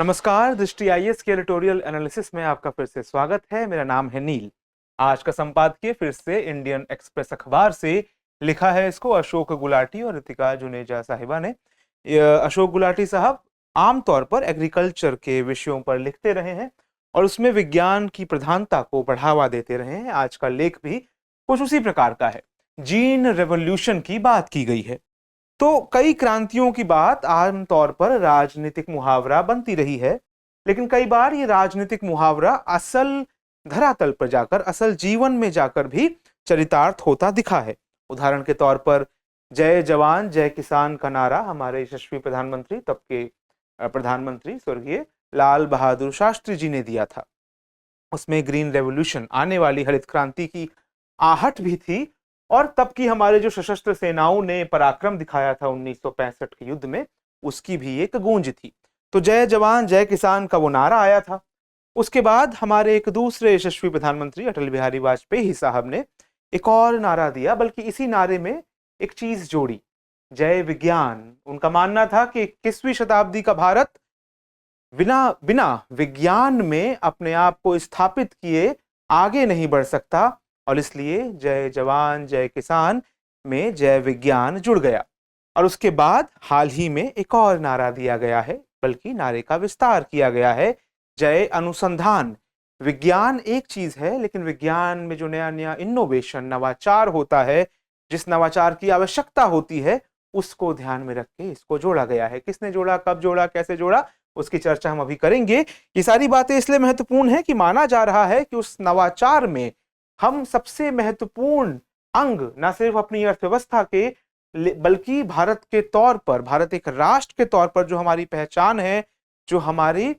नमस्कार, दृष्टि आईएएस के एडिटोरियल एनालिसिस में आपका फिर से स्वागत है। मेरा नाम है नील। आज का संपादकीय फिर से इंडियन एक्सप्रेस अखबार से लिखा है इसको अशोक गुलाटी और रितिका जुनेजा साहिबा ने। अशोक गुलाटी साहब आमतौर पर एग्रीकल्चर के विषयों पर लिखते रहे हैं और उसमें विज्ञान की प्रधानता को बढ़ावा देते रहे हैं। आज का लेख भी कुछ उसी प्रकार का है। जीन रेवोल्यूशन की बात की गई है। तो कई क्रांतियों की बात आमतौर पर राजनीतिक मुहावरा बनती रही है, लेकिन कई बार ये राजनीतिक मुहावरा असल धरातल पर जाकर, असल जीवन में जाकर भी चरितार्थ होता दिखा है। उदाहरण के तौर पर जय जवान जय किसान का नारा हमारे यशस्वी प्रधानमंत्री, तब के प्रधानमंत्री स्वर्गीय लाल बहादुर शास्त्री जी ने दिया था। उसमें ग्रीन रेवोल्यूशन, आने वाली हरित क्रांति की आहट भी थी और तब की हमारे जो सशस्त्र सेनाओं ने पराक्रम दिखाया था 1965 के युद्ध में, उसकी भी एक गूंज थी। तो जय जवान जय किसान का वो नारा आया था। उसके बाद हमारे एक दूसरे यशस्वी प्रधानमंत्री अटल बिहारी वाजपेयी साहब ने एक और नारा दिया, बल्कि इसी नारे में एक चीज जोड़ी, जय विज्ञान। उनका मानना था कि 21वीं शताब्दी का भारत बिना विज्ञान में अपने आप को स्थापित किए आगे नहीं बढ़ सकता, और इसलिए जय जवान जय किसान में जय विज्ञान जुड़ गया। और उसके बाद हाल ही में एक और नारा दिया गया है, बल्कि नारे का विस्तार किया गया है, जय अनुसंधान। विज्ञान एक चीज है, लेकिन विज्ञान में जो नया नया इनोवेशन, नवाचार होता है, जिस नवाचार की आवश्यकता होती है, उसको ध्यान में रख के इसको जोड़ा गया है। किसने जोड़ा, कब जोड़ा, कैसे जोड़ा, उसकी चर्चा हम अभी करेंगे। ये सारी बातें इसलिए महत्वपूर्ण है कि माना जा रहा है कि उस नवाचार में हम सबसे महत्वपूर्ण अंग न सिर्फ अपनी अर्थव्यवस्था के, बल्कि भारत के तौर पर, भारत एक राष्ट्र के तौर पर जो हमारी पहचान है, जो हमारी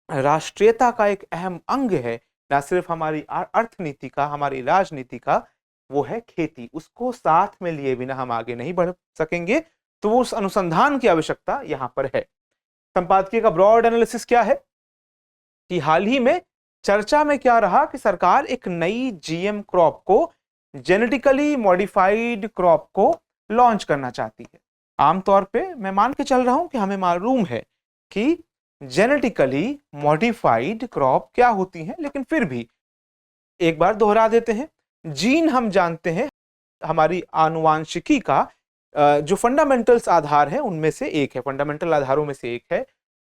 राष्ट्रीयता का एक अहम अंग है, न सिर्फ हमारी अर्थनीति का, हमारी राजनीति का, वो है खेती। उसको साथ में लिए बिना हम आगे नहीं बढ़ सकेंगे। तो वो उस अनुसंधान की आवश्यकता यहां पर है। संपादकीय का ब्रॉड एनालिसिस क्या है कि हाल ही में चर्चा में क्या रहा कि सरकार एक नई जीएम क्रॉप को, जेनेटिकली मॉडिफाइड क्रॉप को लॉन्च करना चाहती है। आमतौर पे मैं मान के चल रहा हूं कि हमें मालूम है कि जेनेटिकली मॉडिफाइड क्रॉप क्या होती हैं, लेकिन फिर भी एक बार दोहरा देते हैं। जीन हम जानते हैं हमारी आनुवांशिकी का जो फंडामेंटल्स आधार है उनमें से एक है, फंडामेंटल आधारों में से एक है।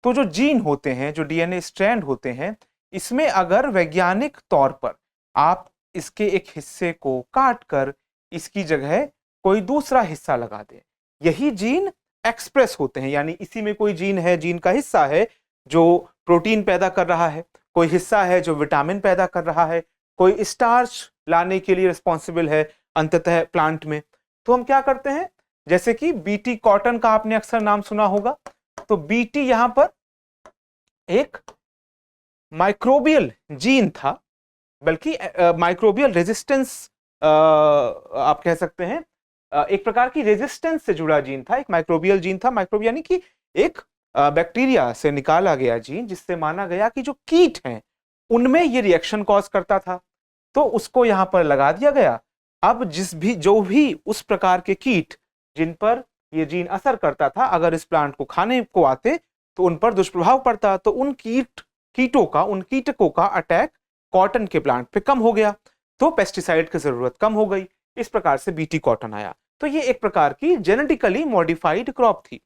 तो जो जीन होते हैं, जो डीएनए स्ट्रैंड होते हैं, इसमें अगर वैज्ञानिक तौर पर आप इसके एक हिस्से को काट कर इसकी जगह कोई दूसरा हिस्सा लगा दें, यही जीन एक्सप्रेस होते हैं। यानी इसी में कोई जीन है, जीन का हिस्सा है जो प्रोटीन पैदा कर रहा है, कोई हिस्सा है जो विटामिन पैदा कर रहा है, कोई स्टार्च लाने के लिए रिस्पॉन्सिबल है अंततः प्लांट में। तो हम क्या करते हैं, जैसे कि बीटी कॉटन का आपने अक्सर नाम सुना होगा। तो बीटी यहां पर एक माइक्रोबियल जीन था, बल्कि माइक्रोबियल रेजिस्टेंस आप कह सकते हैं, एक प्रकार की रेजिस्टेंस से जुड़ा जीन था, एक माइक्रोबियल जीन था। माइक्रोब यानी कि एक बैक्टीरिया से निकाला गया जीन, जिससे माना गया कि जो कीट हैं उनमें ये रिएक्शन कॉज करता था। तो उसको यहां पर लगा दिया गया। अब जो भी उस प्रकार के कीट जिन पर ये जीन असर करता था, अगर इस प्लांट को खाने को आते तो उन पर दुष्प्रभाव पड़ता। तो उन उन कीटकों का अटैक कॉटन के प्लांट पे कम हो गया, तो पेस्टिसाइड की जरूरत कम हो गई। इस प्रकार से बीटी कॉटन आया। तो ये एक प्रकार की जेनेटिकली मॉडिफाइड क्रॉप थी।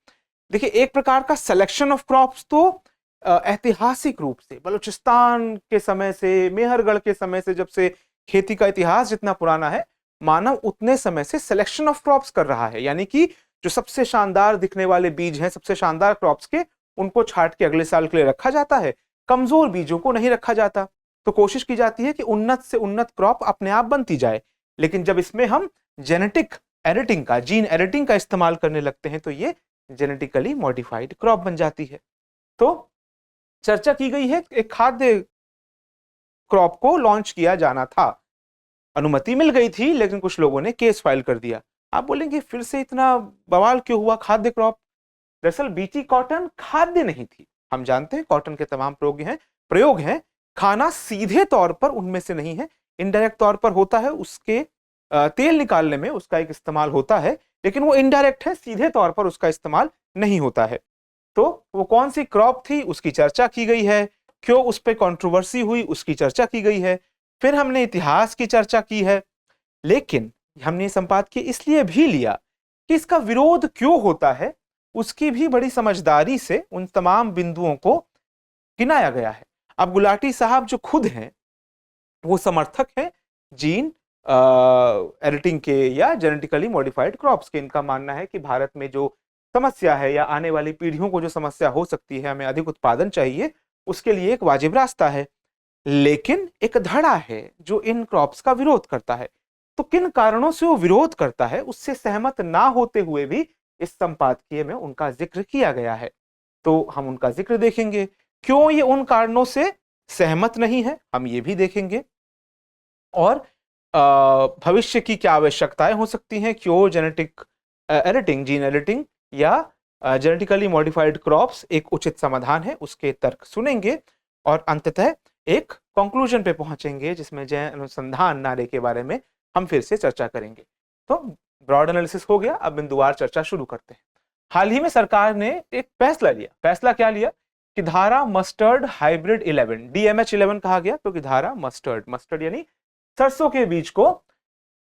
देखिए, एक प्रकार का सिलेक्शन ऑफ क्रॉप्स तो ऐतिहासिक रूप से बलूचिस्तान के समय से, मेहरगढ़ के समय से, जब से खेती का इतिहास जितना पुराना है, मानव उतने समय से सिलेक्शन ऑफ क्रॉप्स कर रहा है। यानी कि जो सबसे शानदार दिखने वाले बीज हैं, सबसे शानदार क्रॉप्स के, उनको छांट के अगले साल के लिए रखा जाता है, कमजोर बीजों को नहीं रखा जाता। तो कोशिश की जाती है कि उन्नत से उन्नत क्रॉप अपने आप बनती जाए। लेकिन जब इसमें हम जेनेटिक एडिटिंग का, जीन एडिटिंग का इस्तेमाल करने लगते हैं, तो ये जेनेटिकली मॉडिफाइड क्रॉप बन जाती है। तो चर्चा की गई है एक खाद्य क्रॉप को लॉन्च किया जाना था, अनुमति मिल गई थी, लेकिन कुछ लोगों ने केस फाइल कर दिया। आप बोलेंगे फिर से इतना बवाल क्यों हुआ, खाद्य क्रॉप? दरअसल बीटी कॉटन खाद्य नहीं थी। हम जानते हैं कॉटन के तमाम प्रयोग हैं, खाना सीधे तौर पर उनमें से नहीं है, इनडायरेक्ट तौर पर होता है। उसके तेल निकालने में उसका एक इस्तेमाल होता है, लेकिन वो इनडायरेक्ट है, सीधे तौर पर उसका इस्तेमाल नहीं होता है। तो वो कौन सी क्रॉप थी उसकी चर्चा की गई है, क्यों उस पर कंट्रोवर्सी हुई उसकी चर्चा की गई है, फिर हमने इतिहास की चर्चा की है। लेकिन हमने संपादकीय इसलिए भी लिया कि इसका विरोध क्यों होता है उसकी भी बड़ी समझदारी से उन तमाम बिंदुओं को गिनाया गया है। अब गुलाटी साहब जो खुद हैं वो समर्थक हैं जीन एडिटिंग के या जेनेटिकली मॉडिफाइड क्रॉप्स के। इनका मानना है कि भारत में जो समस्या है या आने वाली पीढ़ियों को जो समस्या हो सकती है, हमें अधिक उत्पादन चाहिए, उसके लिए एक वाजिब रास्ता है। लेकिन एक धड़ा है जो इन क्रॉप्स का विरोध करता है। तो किन कारणों से वो विरोध करता है उससे सहमत ना होते हुए भी इस संपादकीय में उनका जिक्र किया गया है। तो हम उनका जिक्र देखेंगे, क्यों ये उन कारणों से सहमत नहीं है हम ये भी देखेंगे, और भविष्य की क्या आवश्यकताएं हो सकती हैं, क्यों जेनेटिक एडिटिंग, जीन एडिटिंग या जेनेटिकली मॉडिफाइड क्रॉप्स एक उचित समाधान है, उसके तर्क सुनेंगे और अंततः एक कंक्लूजन पे पहुंचेंगे जिसमें जैन अनुसंधान नारे के बारे में हम फिर से चर्चा करेंगे। तो ब्रॉड एनालिसिस हो गया, अब बिंदुवार चर्चा शुरू करते हैं। हाल ही में सरकार ने एक फैसला लिया। फैसला क्या लिया कि धारा मस्टर्ड हाइब्रिड 11, DMH11 कहा गया क्योंकि धारा मस्टर्ड यानी सरसों के बीज को,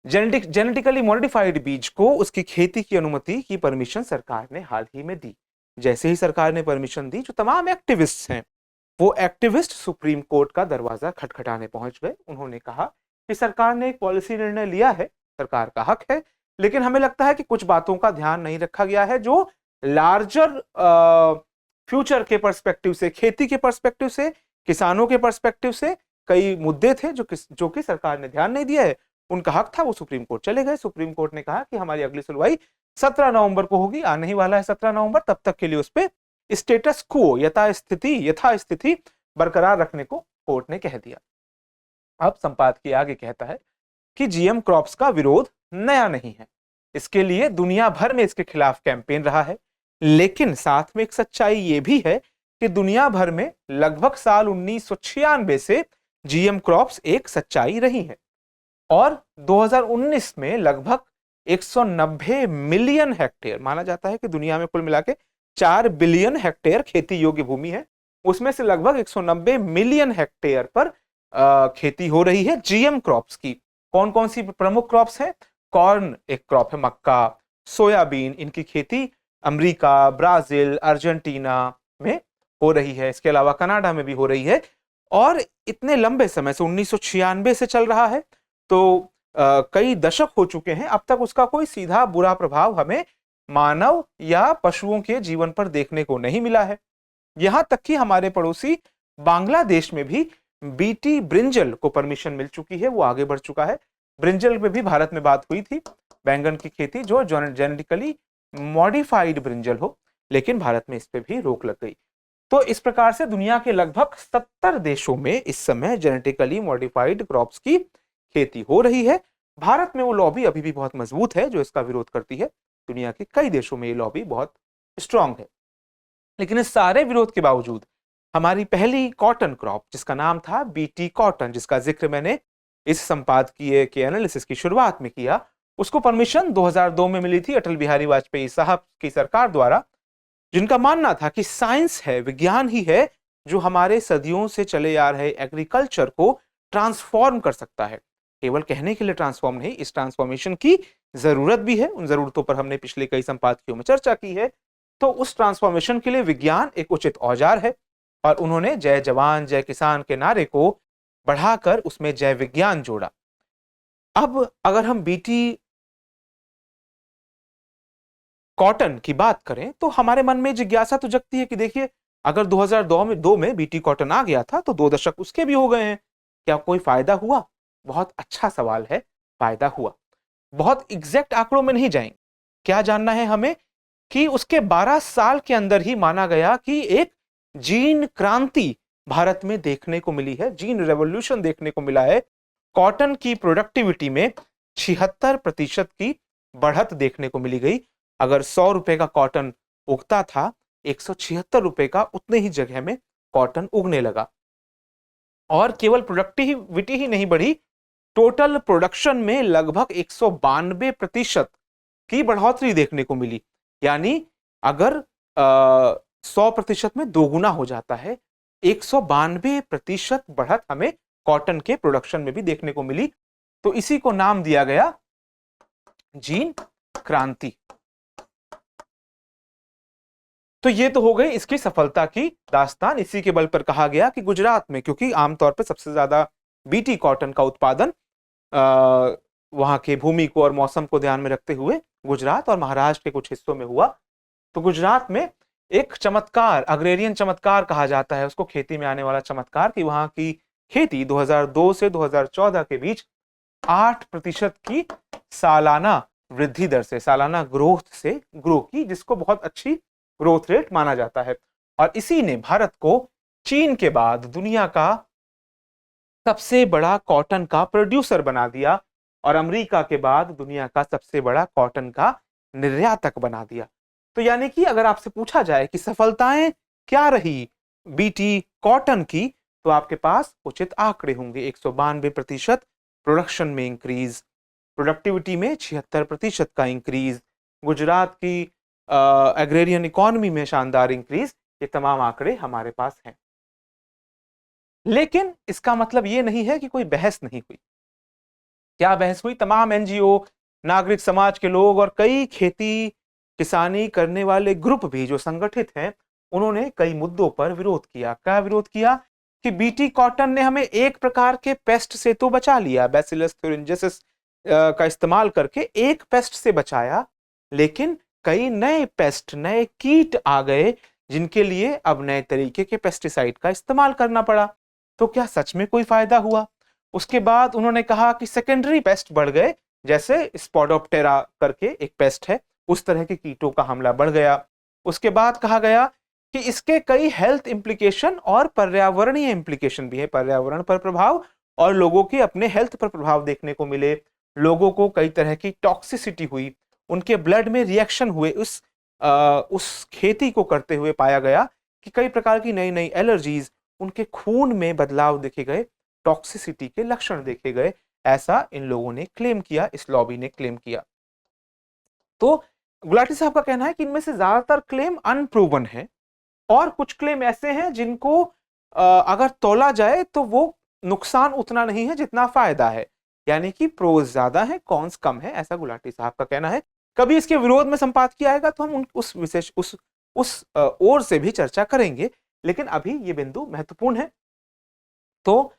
जेनेटिकली मॉडिफाइड बीज को, उसकी खेती की अनुमति की परमिशन सरकार ने हाल ही में दी। जैसे ही सरकार ने परमिशन दी, जो तमाम एक्टिविस्ट हैं वो एक्टिविस्ट सुप्रीम कोर्ट का दरवाजा खटखटाने पहुंच गए। उन्होंने कहा कि सरकार ने एक पॉलिसी निर्णय लिया है, सरकार का हक है, लेकिन हमें लगता है कि कुछ बातों का ध्यान नहीं रखा गया है जो लार्जर फ्यूचर के पर्सपेक्टिव से, खेती के पर्सपेक्टिव से, किसानों के पर्सपेक्टिव से कई मुद्दे थे जो कि सरकार ने ध्यान नहीं दिया है। उनका हक था, वो सुप्रीम कोर्ट चले गए। सुप्रीम कोर्ट ने कहा कि हमारी अगली सुनवाई 17 नवंबर को होगी, आने ही वाला है 17 नवंबर, तब तक के लिए उस पर स्टेटस क्वो, यथास्थिति बरकरार रखने को कोर्ट ने कह दिया। अब संपादकीय आगे कहता है कि जीएम क्रॉप्स का विरोध नया नहीं है, इसके लिए दुनिया भर में इसके खिलाफ कैंपेन रहा है। लेकिन साथ में एक सच्चाई यह भी है कि दुनिया भर में लगभग साल 1996 से जीएम क्रॉप्स एक सच्चाई रही है और 2019 में लगभग 190 मिलियन हेक्टेयर, माना जाता है कि दुनिया में कुल मिला के 4 बिलियन हेक्टेयर खेती योग्य भूमि है, उसमें से लगभग 190 मिलियन हेक्टेयर पर खेती हो रही है जीएम क्रॉप्स की। कौन कौन सी प्रमुख क्रॉप्स हैं? कॉर्न एक क्रॉप है, मक्का, सोयाबीन, इनकी खेती अमेरिका, ब्राजील, अर्जेंटीना में हो रही है, इसके अलावा कनाडा में भी हो रही है। और इतने लंबे समय से 1996 से चल रहा है, तो कई दशक हो चुके हैं, अब तक उसका कोई सीधा बुरा प्रभाव हमें मानव या पशुओं के जीवन पर देखने को नहीं मिला है। यहां तक कि हमारे पड़ोसी बांग्लादेश में भी बीटी ब्रिंजल को परमिशन मिल चुकी है, वो आगे बढ़ चुका है। ब्रिंजल में भी भारत में बात हुई थी, बैंगन की खेती जो जेनेटिकली मॉडिफाइड ब्रिंजल हो, लेकिन भारत में इस पे भी रोक लग गई। तो इस प्रकार से दुनिया के लगभग 70 देशों में इस समय जेनेटिकली मॉडिफाइड क्रॉप्स की खेती हो रही है। भारत में वो लॉबी अभी भी बहुत मजबूत है जो इसका विरोध करती है। दुनिया के कई देशों में ये लॉबी बहुत स्ट्रांग है। लेकिन इस सारे विरोध के बावजूद हमारी पहली कॉटन क्रॉप, जिसका नाम था बीटी कॉटन, जिसका जिक्र मैंने इस संपादकीय के एनालिसिस की शुरुआत में किया, उसको परमिशन 2002 में मिली थी अटल बिहारी वाजपेयी साहब की सरकार द्वारा, जिनका मानना था कि साइंस है, विज्ञान ही है जो हमारे सदियों से चले आ रहे एग्रीकल्चर को ट्रांसफॉर्म कर सकता है। केवल कहने के लिए ट्रांसफॉर्म नहीं, इस ट्रांसफॉर्मेशन की जरूरत भी है। उन जरूरतों पर हमने पिछले कई संपादकियों में चर्चा की है। तो उस ट्रांसफॉर्मेशन के लिए विज्ञान एक उचित औजार है और उन्होंने जय जवान जय किसान के नारे को बढ़ाकर उसमें जय विज्ञान जोड़ा। अब अगर हम बीटी कॉटन की बात करें तो हमारे मन में जिज्ञासा तो जगती है कि देखिए, अगर 2002 में बीटी कॉटन आ गया था तो 2 दशक उसके भी हो गए हैं, क्या कोई फायदा हुआ? बहुत अच्छा सवाल है, फायदा हुआ। बहुत एग्जैक्ट आंकड़ों में नहीं जाएंगे, क्या जानना है हमें कि उसके 12 साल के अंदर ही माना गया कि एक जीन क्रांति भारत में देखने को मिली है, जीन रेवोल्यूशन देखने को मिला है। कॉटन की प्रोडक्टिविटी में 76% की बढ़त देखने को मिली गई। अगर 100 रुपए का कॉटन उगता था, 176 रुपए का उतने ही जगह में कॉटन उगने लगा। और केवल प्रोडक्टिविटी ही नहीं बढ़ी, टोटल प्रोडक्शन में लगभग 192% की बढ़ोतरी देखने को मिली। यानी अगर 100% में दोगुना हो जाता है। 192% बढ़त हमें कॉटन के प्रोडक्शन में भी देखने को मिली। तो इसी को नाम दिया गया जीन क्रांति। तो ये तो हो गई इसकी सफलता की दास्तान। इसी के बल पर कहा गया कि गुजरात में, क्योंकि आमतौर पर सबसे ज्यादा बीटी कॉटन का उत्पादन वहां के भूमि को और मौसम को ध्यान में रखते हुए गुजरात और महाराष्ट्र के कुछ हिस्सों में हुआ। तो गुजरात में एक चमत्कार, अग्रेरियन चमत्कार कहा जाता है उसको, खेती में आने वाला चमत्कार, कि वहां की खेती 2002 से 2014 के बीच 8% की सालाना वृद्धि दर से, सालाना ग्रोथ से ग्रो की, जिसको बहुत अच्छी ग्रोथ रेट माना जाता है। और इसी ने भारत को चीन के बाद दुनिया का सबसे बड़ा कॉटन का प्रोड्यूसर बना दिया और अमेरिका के बाद दुनिया का सबसे बड़ा कॉटन का निर्यातक बना दिया। तो यानी कि अगर आपसे पूछा जाए कि सफलताएं क्या रही बीटी कॉटन की, तो आपके पास उचित आंकड़े होंगे। 192% प्रोडक्शन में इंक्रीज, प्रोडक्टिविटी में 76% का इंक्रीज, गुजरात की एग्रेरियन इकोनॉमी में शानदार इंक्रीज, ये तमाम आंकड़े हमारे पास हैं। लेकिन इसका मतलब ये नहीं है कि कोई बहस नहीं हुई। क्या बहस हुई? तमाम एनजीओ, नागरिक समाज के लोग और कई खेती किसानी करने वाले ग्रुप भी जो संगठित हैं, उन्होंने कई मुद्दों पर विरोध किया। क्या विरोध किया? कि बीटी कॉटन ने हमें एक प्रकार के पेस्ट से तो बचा लिया, बैसिलस थ्यूरिंजिसिस का इस्तेमाल करके एक पेस्ट से बचाया, लेकिन कई नए पेस्ट, नए कीट आ गए जिनके लिए अब नए तरीके के पेस्टिसाइड का इस्तेमाल करना पड़ा। तो क्या सच में कोई फायदा हुआ? उसके बाद उन्होंने कहा कि सेकेंडरी पेस्ट बढ़ गए, जैसे स्पोडोप्टेरा करके एक पेस्ट है, उस तरह के कीटों का हमला बढ़ गया। उसके बाद कहा गया कि इसके कई हेल्थ इंप्लीकेशन और पर्यावरणीय इंप्लीकेशन भी है, पर्यावरण पर प्रभाव और लोगों के अपने हेल्थ पर प्रभाव देखने को मिले। लोगों को कई तरह की टॉक्सिसिटी हुई, उनके ब्लड में रिएक्शन हुए, उस खेती को करते हुए पाया गया कि कई प्रकार की नई नई एलर्जीज, उनके खून में बदलाव देखे गए, टॉक्सिसिटी के लक्षण देखे गए। ऐसा इन लोगों ने क्लेम किया, इस लॉबी ने क्लेम किया। तो गुलाटी साहब का कहना है कि इनमें से ज्यादातर क्लेम अनप्रूवन है और कुछ क्लेम ऐसे हैं जिनको अगर तोला जाए तो वो नुकसान उतना नहीं है जितना फायदा है, यानी कि प्रोज ज्यादा है, कॉन्स कम है, ऐसा गुलाटी साहब का कहना है। कभी इसके विरोध में संपादकीय आएगा तो हम उस विशेष उस ओर से भी चर्चा करेंगे, लेकिन अभी ये बिंदु महत्वपूर्ण है। तो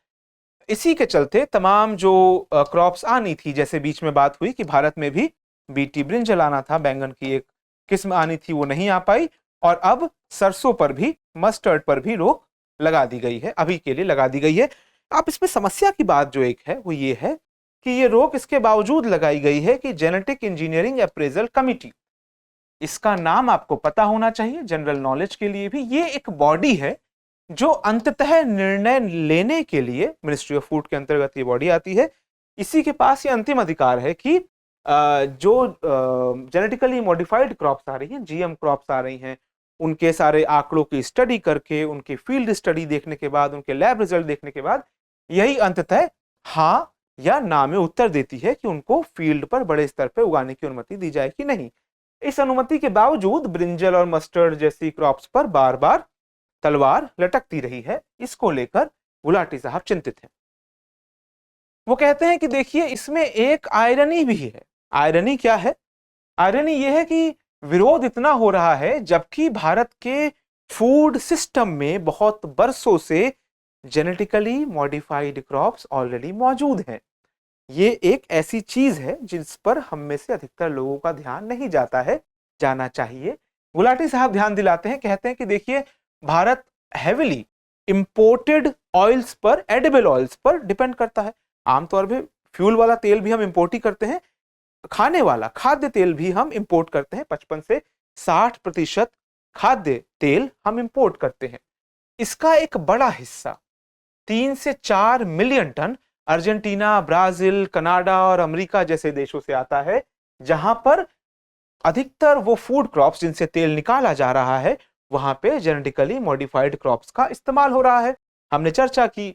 इसी के चलते तमाम जो क्रॉप्स आनी थी, जैसे बीच में बात हुई कि भारत में भी बीटी ब्रिंजल आना था, बैंगन की एक किस्म आनी थी, वो नहीं आ पाई, और अब सरसों पर भी, मस्टर्ड पर भी रोक लगा दी गई है, अभी के लिए लगा दी गई है। अब इसमें समस्या की बात जो एक है वो ये है कि ये रोक इसके बावजूद लगाई गई है कि जेनेटिक इंजीनियरिंग अप्रेजल कमिटी, इसका नाम आपको पता होना चाहिए जनरल नॉलेज के लिए भी, ये एक बॉडी है जो अंततः निर्णय लेने के लिए, मिनिस्ट्री ऑफ फूड के अंतर्गत ये बॉडी आती है, इसी के पास ये अंतिम अधिकार है कि जो जेनेटिकली मॉडिफाइड क्रॉप्स आ रही हैं, जीएम क्रॉप्स आ रही हैं, उनके सारे आंकड़ों की स्टडी करके, उनकी फील्ड स्टडी देखने के बाद, उनके लैब रिजल्ट देखने के बाद, यही अंततः हाँ या ना में उत्तर देती है कि उनको फील्ड पर बड़े स्तर पर उगाने की अनुमति दी जाए कि नहीं। इस अनुमति के बावजूद ब्रिंजल और मस्टर्ड जैसी क्रॉप्स पर बार बार तलवार लटकती रही है। इसको लेकर गुलाटी साहब चिंतित हैं। वो कहते हैं कि देखिए, इसमें एक आयरनी भी है। आयरनी क्या है? आयरनी यह है कि विरोध इतना हो रहा है जबकि भारत के फूड सिस्टम में बहुत बरसों से जेनेटिकली मॉडिफाइड क्रॉप्स ऑलरेडी मौजूद हैं। ये एक ऐसी चीज है जिस पर हम में से अधिकतर लोगों का ध्यान नहीं जाता है, जाना चाहिए। गुलाटी साहब ध्यान दिलाते हैं, कहते हैं कि देखिए, भारत हेविली इंपोर्टेड ऑयल्स पर, एडिबल ऑयल्स पर डिपेंड करता है। आमतौर पे फ्यूल वाला तेल भी हम इंपोर्ट ही करते हैं, खाने वाला खाद्य तेल भी हम इंपोर्ट करते हैं। 55 से 60% खाद्य तेल हम इंपोर्ट करते हैं। इसका एक बड़ा हिस्सा 3 से 4 million tonne Argentina, Brazil, Canada और अमेरिका जैसे देशों से आता है, जहां पर अधिकतर वो फूड क्रॉप्स जिनसे तेल निकाला जा रहा है, वहां पे जेनेटिकली मॉडिफाइड क्रॉप्स का इस्तेमाल हो रहा है। हमने चर्चा की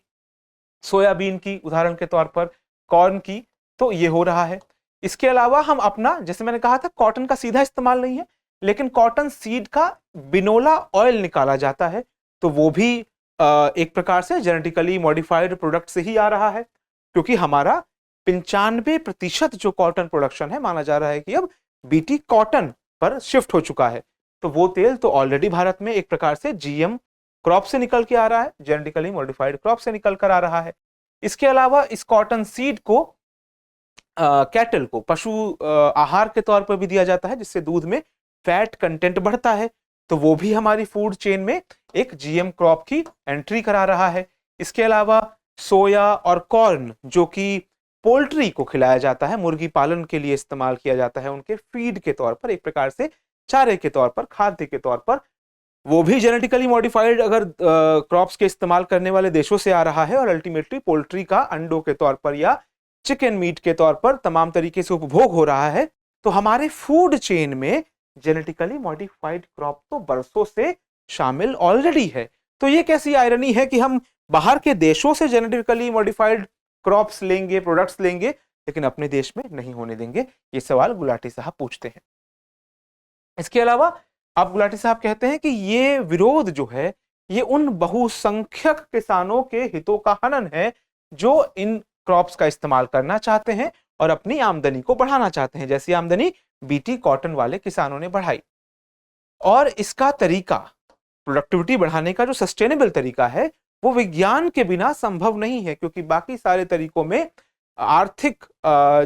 सोयाबीन की, उदाहरण के तौर पर कॉर्न की, तो ये हो रहा है। इसके अलावा हम अपना, जैसे मैंने कहा था, कॉटन का सीधा इस्तेमाल नहीं है, लेकिन कॉटन सीड का बिनोला ऑयल निकाला जाता है, तो वो भी एक प्रकार से जेनेटिकली मॉडिफाइड प्रोडक्ट से ही आ रहा है, क्योंकि हमारा 95% जो कॉटन प्रोडक्शन है, माना जा रहा है कि अब बीटी कॉटन पर शिफ्ट हो चुका है। तो वो तेल तो ऑलरेडी भारत में एक प्रकार से जीएम क्रॉप से निकल के आ रहा है, जेनेटिकली मॉडिफाइड क्रॉप से निकल कर आ रहा है। इसके अलावा इस कॉटन सीड को कैटल को पशु आहार के तौर पर भी दिया जाता है, जिससे दूध में फैट कंटेंट बढ़ता है, तो वो भी हमारी फूड चेन में एक जीएम क्रॉप की एंट्री करा रहा है। इसके अलावा सोया और कॉर्न, जो कि पोल्ट्री को खिलाया जाता है, मुर्गी पालन के लिए इस्तेमाल किया जाता है, उनके फीड के तौर पर, एक प्रकार से चारे के तौर पर, खाद्य के तौर पर, वो भी जेनेटिकली मॉडिफाइड अगर क्रॉप्स के इस्तेमाल करने वाले देशों से आ रहा है, और अल्टीमेटली पोल्ट्री का अंडों के तौर पर या चिकन मीट के तौर पर तमाम तरीके से उपभोग हो रहा है। तो हमारे फूड चेन में जेनेटिकली मॉडिफाइड क्रॉप तो बरसों से शामिल ऑलरेडी है। तो ये कैसी आयरनी है कि हम बाहर के देशों से जेनेटिकली मॉडिफाइड क्रॉप्स लेंगे, प्रोडक्ट्स लेंगे, लेकिन अपने देश में नहीं होने देंगे। ये सवाल गुलाटी साहब पूछते हैं। इसके अलावा अब गुलाटी साहब कहते हैं कि ये विरोध जो है, ये उन बहुसंख्यक किसानों के हितों का हनन है जो इन क्रॉप्स का इस्तेमाल करना चाहते हैं और अपनी आमदनी को बढ़ाना चाहते हैं, जैसी आमदनी बीटी कॉटन वाले किसानों ने बढ़ाई। और इसका तरीका, प्रोडक्टिविटी बढ़ाने का जो सस्टेनेबल तरीका है, वो विज्ञान के बिना संभव नहीं है, क्योंकि बाकी सारे तरीकों में आर्थिक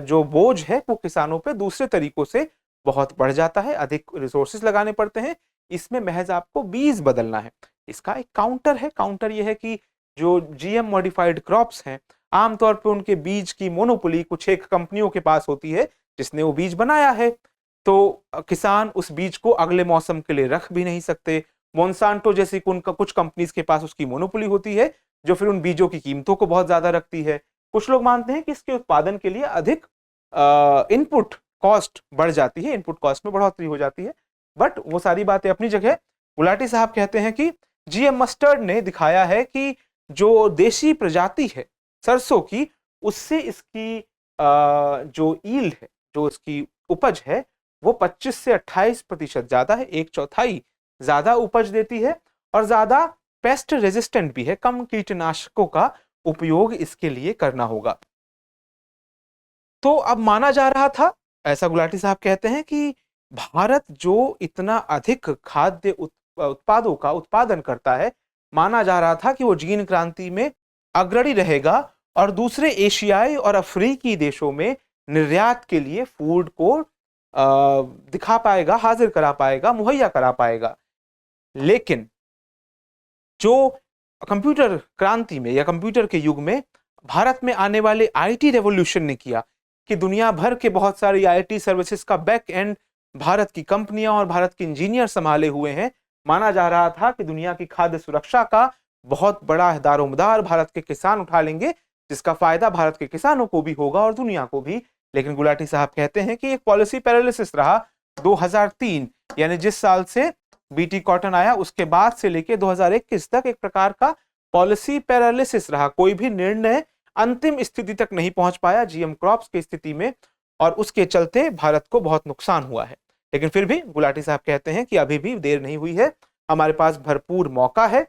जो बोझ है वो किसानों पे दूसरे तरीकों से बहुत बढ़ जाता है, अधिक रिसोर्सेज लगाने पड़ते हैं। इसमें महज आपको बीज बदलना है। इसका एक काउंटर है। काउंटर ये है कि जो जीएम मॉडिफाइड क्रॉप्स हैं, आमतौर पे उनके बीज की मोनोपोली कुछ एक कंपनियों के पास होती है, जिसने वो बीज बनाया है। तो किसान उस बीज को अगले मौसम के लिए रख भी नहीं सकते। मोनसांटो जैसी कुछ कंपनीज के पास उसकी मोनोपोली होती है, जो फिर उन बीजों की कीमतों को बहुत ज्यादा रखती है। कुछ लोग मानते हैं कि इसके उत्पादन के लिए अधिक इनपुट कॉस्ट बढ़ जाती है, इनपुट कॉस्ट में बढ़ोतरी हो जाती है। बट वो सारी बातें अपनी जगह। गुलाटी साहब कहते हैं कि जीएम मस्टर्ड ने दिखाया है कि जो देशी प्रजाति है सरसों की, उससे इसकी जो ईल्ड है, जो इसकी उपज है, वो 25 से 28% ज्यादा है, 1/4 ज्यादा उपज देती है, और ज्यादा पेस्ट रेजिस्टेंट भी है। कम कीटनाशकों का उपयोग इसके लिए करना होगा। तो अब माना जा रहा था, ऐसा गुलाटी साहब कहते हैं, कि भारत जो इतना अधिक खाद्य उत्पादों का उत्पादन करता है, माना जा रहा था कि वो जीन क्रांति में अग्रणी रहेगा और दूसरे एशियाई और अफ्रीकी देशों में निर्यात के लिए फूड को दिखा पाएगा, हाजिर करा पाएगा, मुहैया करा पाएगा। लेकिन जो कंप्यूटर क्रांति में या कंप्यूटर के युग में भारत में आने वाले आईटी रेवोल्यूशन ने किया कि दुनिया भर के बहुत सारी आईटी सर्विसेज का बैक एंड भारत की कंपनियां और भारत के इंजीनियर संभाले हुए हैं। माना जा रहा था कि दुनिया की खाद्य सुरक्षा का बहुत बड़ा दारोमदार भारत के किसान उठा लेंगे, जिसका फायदा भारत के किसानों को भी होगा और दुनिया को भी। लेकिन गुलाटी साहब कहते हैं कि एक पॉलिसी पैरालिसिस रहा। 2003 यानी जिस साल से बीटी कॉटन आया, उसके बाद से लेके 2021 तक एक प्रकार का पॉलिसी पैरालिसिस रहा। कोई भी निर्णय अंतिम स्थिति तक नहीं पहुंच पाया जीएम क्रॉप्स की स्थिति में, और उसके चलते भारत को बहुत नुकसान हुआ है। लेकिन फिर भी गुलाटी साहब कहते हैं कि अभी भी देर नहीं हुई है, हमारे पास भरपूर मौका है।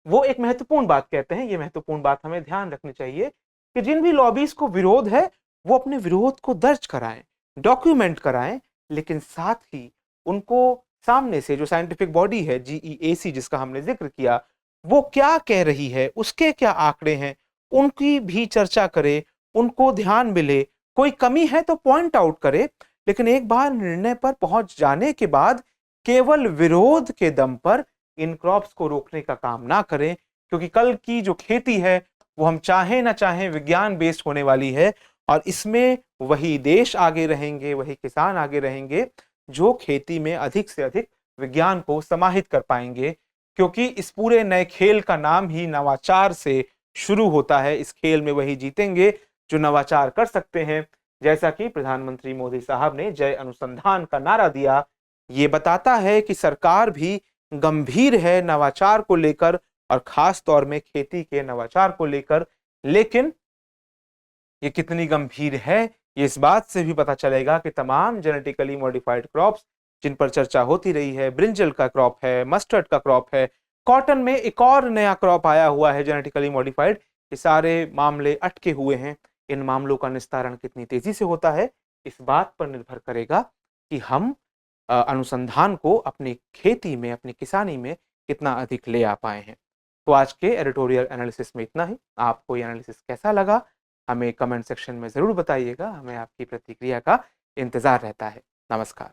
वो एक महत्वपूर्ण बात कहते हैं, ये महत्वपूर्ण बात हमें ध्यान रखनी चाहिए कि जिन भी लॉबीज को विरोध है, वो अपने विरोध को दर्ज कराएं, डॉक्यूमेंट कराएं, लेकिन साथ ही उनको सामने से जो साइंटिफिक बॉडी है जीईएसी, जिसका हमने जिक्र किया, वो क्या कह रही है, उसके क्या आंकड़े हैं, उनकी भी चर्चा करे, उनको ध्यान मिले। कोई कमी है तो पॉइंट आउट करे, लेकिन एक बार निर्णय पर पहुंच जाने के बाद केवल विरोध के दम पर इन क्रॉप्स को रोकने का काम ना करें, क्योंकि कल की जो खेती है वो हम चाहे ना चाहे विज्ञान बेस्ड होने वाली है, और इसमें वही देश आगे रहेंगे, वही किसान आगे रहेंगे जो खेती में अधिक से अधिक विज्ञान को समाहित कर पाएंगे। क्योंकि इस पूरे नए खेल का नाम ही नवाचार से शुरू होता है। इस खेल में वही जीतेंगे जो नवाचार कर सकते हैं। जैसा कि प्रधानमंत्री मोदी साहब ने जय अनुसंधान का नारा दिया, ये बताता है कि सरकार भी गंभीर है नवाचार को लेकर, और खास तौर में खेती के नवाचार को लेकर। लेकिन ये कितनी गंभीर है, ये इस बात से भी पता चलेगा कि तमाम जेनेटिकली मॉडिफाइड क्रॉप्स जिन पर चर्चा होती रही है, ब्रिंजल का क्रॉप है, मस्टर्ड का क्रॉप है, कॉटन में एक और नया क्रॉप आया हुआ है जेनेटिकली मॉडिफाइड। ये सारे मामले अटके हुए हैं। इन मामलों का निस्तारण कितनी तेजी से होता है, इस बात पर निर्भर करेगा कि हम अनुसंधान को अपनी खेती में, अपनी किसानी में कितना अधिक ले आ पाए हैं। तो आज के एडिटोरियल एनालिसिस में इतना ही। आपको ये एनालिसिस कैसा लगा, हमें कमेंट सेक्शन में ज़रूर बताइएगा। हमें आपकी प्रतिक्रिया का इंतज़ार रहता है। नमस्कार।